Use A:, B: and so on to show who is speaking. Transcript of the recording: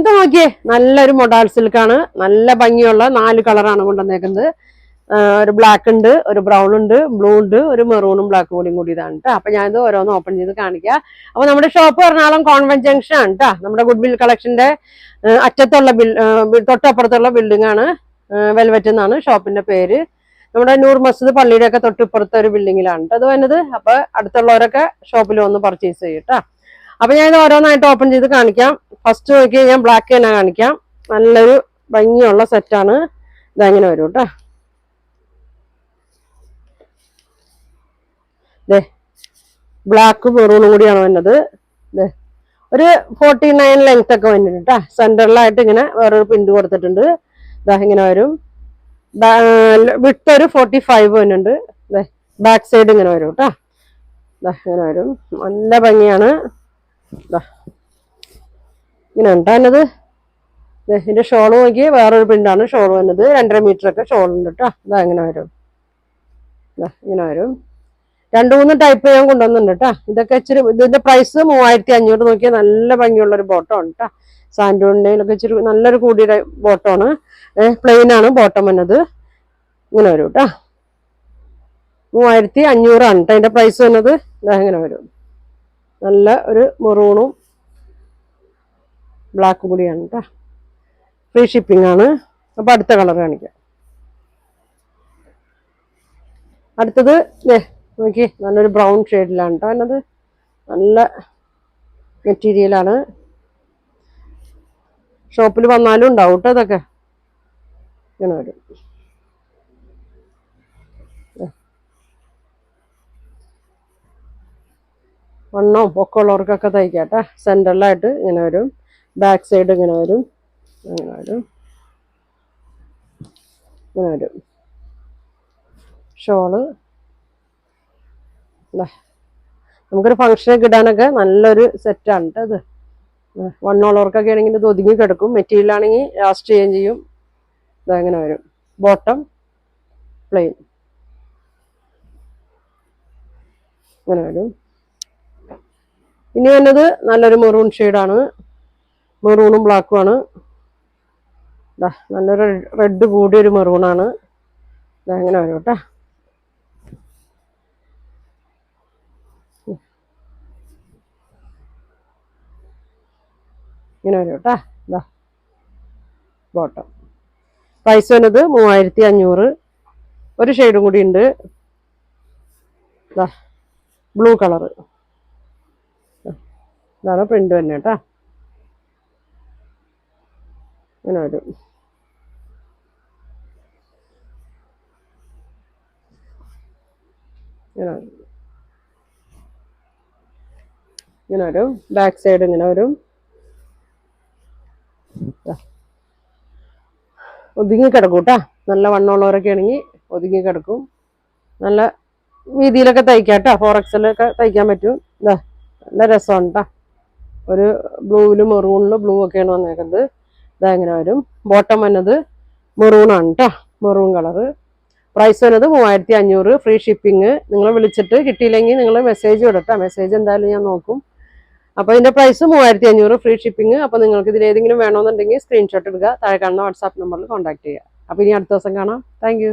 A: ഇത് നോക്കിയേ, നല്ലൊരു മൊഡാൾ സിൽക്കാണ്. നല്ല ഭംഗിയുള്ള 4 കളറാണ് കൊണ്ടുവന്നേക്കുന്നത്. ഒരു ബ്ലാക്ക് ഉണ്ട്, ഒരു ബ്രൗൺ ഉണ്ട്, ബ്ലൂ ഉണ്ട്, ഒരു മെറൂണും ബ്ലാക്കും കൂടി ഇതാണ് കേട്ടോ. അപ്പൊ ഞാനിത് ഓരോന്ന് ഓപ്പൺ ചെയ്ത് കാണിക്കാം. അപ്പൊ നമ്മുടെ ഷോപ്പ് എറണാകുളം കോൺവെന്റ് ജംഗ്ഷൻ ആണ് കേട്ടോ. നമ്മുടെ ഗുഡ് വിൽ കളക്ഷന്റെ അറ്റത്തുള്ള തൊട്ടപ്പുറത്തുള്ള ബിൽഡിംഗ് ആണ്. വെൽവെറ്റ് എന്നാണ് ഷോപ്പിന്റെ പേര്. നമ്മുടെ നൂർ മസ്ജിദ് പള്ളിയുടെ ഒക്കെ തൊട്ടിപ്പുറത്തെ ഒരു ബിൽഡിങ്ങിലാണ് അത് വരുന്നത്. അപ്പൊ അടുത്തുള്ളവരൊക്കെ ഷോപ്പിൽ വന്ന് പർച്ചേസ് ചെയ്യട്ടാ. അപ്പൊ ഞാൻ ഇത് ഓരോന്നായിട്ട് ഓപ്പൺ ചെയ്ത് കാണിക്കാം. ഫസ്റ്റ് നോക്കി ഞാൻ ബ്ലാക്ക് തന്നെ കാണിക്കാം. നല്ലൊരു ഭംഗിയുള്ള സെറ്റാണ്. ഇതങ്ങനെ വരും കേട്ടോ. ബ്ലാക്ക് മെറൂണും കൂടിയാണ് വന്നത്. ഒരു 49 ലെങ്ത് ഒക്കെ വന്നിട്ടുണ്ട് കേട്ടോ. സെന്ററിലായിട്ട് ഇങ്ങനെ വേറൊരു പിന്റ് കൊടുത്തിട്ടുണ്ട്. ഇതാ ഇങ്ങനെ വരും. വിട്ട് ഒരു 45 വരുന്നുണ്ട്. ബാക്ക് സൈഡ് ഇങ്ങനെ വരും കേട്ടോ. ഇങ്ങനെ വരും. നല്ല ഭംഗിയാണ്. ഇങ്ങനെ ഉണ്ടാകുന്നത്. ഇതിന്റെ ഷോള് നോക്കി വേറൊരു പ്രിന്റാണ് ഷോൾ വന്നത്. 2.5 മീറ്റർ ഒക്കെ ഷോൾ ഉണ്ട് കേട്ടോ. ഇതാ ഇങ്ങനെ വരും. ഇങ്ങനെ വരും. 2-3 ടൈപ്പ് ഞാൻ കൊണ്ടുവന്നിട്ടുണ്ട് കേട്ടോ. ഇതൊക്കെ ഇച്ചിരി ഇതിന്റെ പ്രൈസ് 3500 നോക്കിയാൽ നല്ല ഭംഗിയുള്ള ഒരു ബോട്ടം ആണ് കേട്ടോ. സാൻഡോണിലൊക്കെ ഇച്ചിരി നല്ലൊരു കൂടിയ ബോട്ടമാണ്. പ്ലെയിൻ ആണ് ബോട്ടം വന്നത്. ഇങ്ങനെ വരും കേട്ടോ. 3500 ആണ് കേട്ടോ അതിന്റെ പ്രൈസ് വന്നത്. ഇതാ ഇങ്ങനെ വരും. നല്ല ഒരു മെറൂണും ബ്ലാക്കും കൂടിയാണ് കേട്ടോ. ഫ്രീ ഷിപ്പിംഗ് ആണ്. അപ്പൊ അടുത്ത കളർ കാണിക്കാം. അടുത്തത് നോക്കി നല്ലൊരു ബ്രൗൺ ഷെയ്ഡിലാണ് കേട്ടോ എന്നത്. നല്ല മെറ്റീരിയലാണ്. ഷോപ്പിൽ വന്നാലും ഉണ്ടാവും കേട്ടോ ഇതൊക്കെ. ഇങ്ങനെ വരും. വണ്ണവും പൊക്കമുള്ളവർക്കൊക്കെ തയ്ക്കാട്ടെ. സെൻറ്ററിലായിട്ട് ഇങ്ങനെ വരും. ബാക്ക് സൈഡ് ഇങ്ങനെ വരും. ഇങ്ങനെ വരും. ഇങ്ങനെ വരും. ഷോള് നമുക്കൊരു ഫംഗ്ഷനൊക്കെ ഇടാനൊക്കെ നല്ലൊരു സെറ്റാണ് കേട്ടോ ഇത്. വണ്ണമുള്ളവർക്കൊക്കെ ആണെങ്കിൽ ഇത് ഒതുങ്ങി കിടക്കും. മെറ്റീരിയൽ ആണെങ്കിൽ ലാസ്റ്റ് ചെയ്യുകയും ചെയ്യും. ഇതങ്ങനെ വരും. ബോട്ടം പ്ലെയിൻ ഇങ്ങനെ വരും. ഇനി വന്നത് നല്ലൊരു മെറൂൺ ഷെയ്ഡാണ്. മെറൂണും ബ്ലാക്കുമാണ്. നല്ലൊരു റെഡ് കൂടിയൊരു മെറൂണാണ്. ഇതങ്ങനെ വരും കേട്ടോ. ഇങ്ങനെ വരും കേട്ടോ. ബോട്ടം പ്രൈസ് വന്നത് 3500. ഒരു ഷെയ്ഡും കൂടി ഉണ്ട്. Blue colour. ഇതാണ് പ്രിന്റ് തന്നെ കേട്ടോ. ഇങ്ങനെ വരും. ഇങ്ങനെ വരും. ബാക്ക് സൈഡ് ഇങ്ങനെ വരും. ഒതുങ്ങി കിടക്കും കേട്ടോ. നല്ല വണ്ണമുള്ളവരൊക്കെ ആണെങ്കിൽ ഒതുങ്ങി കിടക്കും. നല്ല വീതിയിലൊക്കെ തയ്ക്കാം കേട്ടോ. 4XL ഒക്കെ തയ്ക്കാൻ പറ്റും. നല്ല രസമാണ് കേട്ടോ. ഒരു ബ്ലൂവിലും മെറൂണിലും ബ്ലൂ ഒക്കെയാണ് വന്നേക്കുന്നത്. ഇങ്ങനെ വരും. ബോട്ടം വന്നത് മെറൂണാണ് കേട്ടോ. Maroon colour. പ്രൈസ് വന്നത് 3500. Free shipping. നിങ്ങൾ വിളിച്ചിട്ട് കിട്ടിയില്ലെങ്കിൽ നിങ്ങൾ മെസ്സേജ് വിടട്ടോ. മെസ്സേജ് എന്തായാലും ഞാൻ നോക്കും. അപ്പോൾ ഇതിന്റെ പ്രൈസ് 3500. Free shipping. അപ്പോൾ നിങ്ങൾക്ക് ഇതിൽ ഏതെങ്കിലും വേണമെന്നുണ്ടെങ്കിൽ സ്ക്രീൻഷോട്ട് എടുക്കുക. താഴെ കാണുന്ന വാട്സാപ്പ് നമ്പറിൽ കോൺടാക്ട് ചെയ്യുക. അപ്പോൾ ഇനി അടുത്ത ദിവസം കാണാം. താങ്ക്